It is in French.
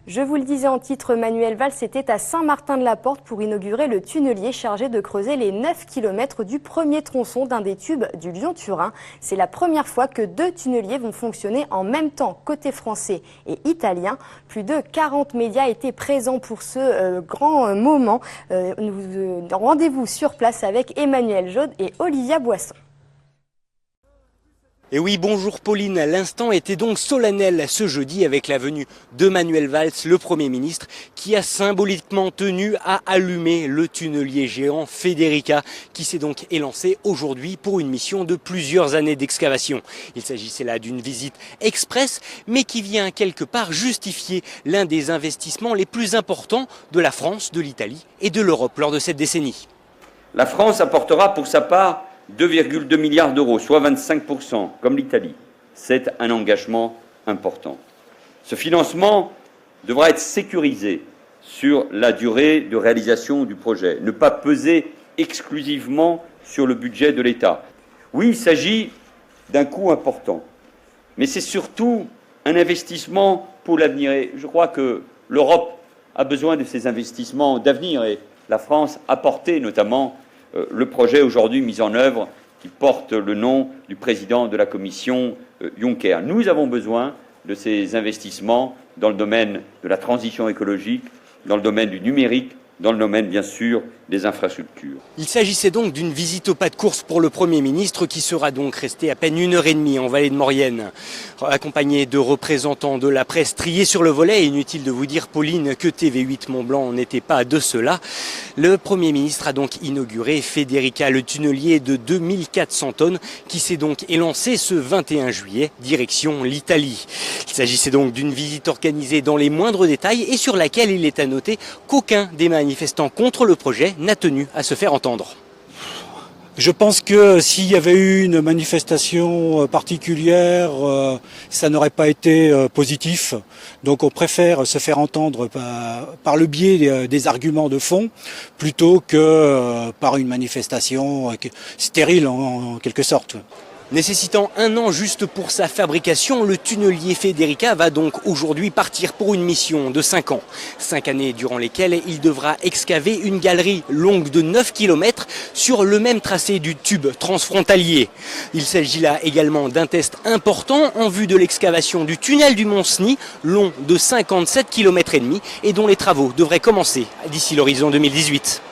Je vous le disais en titre, Manuel Valls était à Saint-Martin-de-la-Porte pour inaugurer le tunnelier chargé de creuser les 9 km du premier tronçon d'un des tubes du Lyon-Turin. C'est la première fois que 2 tunneliers vont fonctionner en même temps côté français et italien. Plus de 40 médias étaient présents pour ce grand moment. Rendez-vous sur place avec Emmanuel Jaude et Olivia Boisson. Et oui, bonjour Pauline, l'instant était donc solennel ce jeudi avec la venue de Manuel Valls, le Premier ministre, qui a symboliquement tenu à allumer le tunnelier géant Federica, qui s'est donc élancé aujourd'hui pour une mission de plusieurs années d'excavation. Il s'agissait là d'une visite express, mais qui vient quelque part justifier l'un des investissements les plus importants de la France, de l'Italie et de l'Europe lors de cette décennie. La France apportera pour sa part 2,2 milliards d'euros, soit 25%, comme l'Italie. C'est un engagement important. Ce financement devra être sécurisé sur la durée de réalisation du projet, ne pas peser exclusivement sur le budget de l'État. Oui, il s'agit d'un coût important, mais c'est surtout un investissement pour l'avenir. Et je crois que l'Europe a besoin de ces investissements d'avenir et la France a porté notamment le projet aujourd'hui mis en œuvre qui porte le nom du président de la Commission Juncker. Nous avons besoin de ces investissements dans le domaine de la transition écologique, dans le domaine du numérique, dans le domaine, bien sûr, des infrastructures. Il s'agissait donc d'une visite au pas de course pour le Premier ministre qui sera donc resté à peine 1h30 en vallée de Maurienne. Accompagné de représentants de la presse triés sur le volet, inutile de vous dire, Pauline, que TV8 Mont-Blanc n'était pas de cela. Le Premier ministre a donc inauguré Federica, le tunnelier de 2400 tonnes qui s'est donc élancé ce 21 juillet, direction l'Italie. Il s'agissait donc d'une visite organisée dans les moindres détails et sur laquelle il est à noter qu'aucun des manifestants contre le projet n'a tenu à se faire entendre. Je pense que s'il y avait eu une manifestation particulière, ça n'aurait pas été positif. Donc on préfère se faire entendre par le biais des arguments de fond plutôt que par une manifestation stérile en quelque sorte. Nécessitant 1 an juste pour sa fabrication, le tunnelier Federica va donc aujourd'hui partir pour une mission de 5 ans. 5 années durant lesquelles il devra excaver une galerie longue de 9 km sur le même tracé du tube transfrontalier. Il s'agit là également d'un test important en vue de l'excavation du tunnel du Mont-Cenis, long de 57 km et demi et dont les travaux devraient commencer d'ici l'horizon 2018.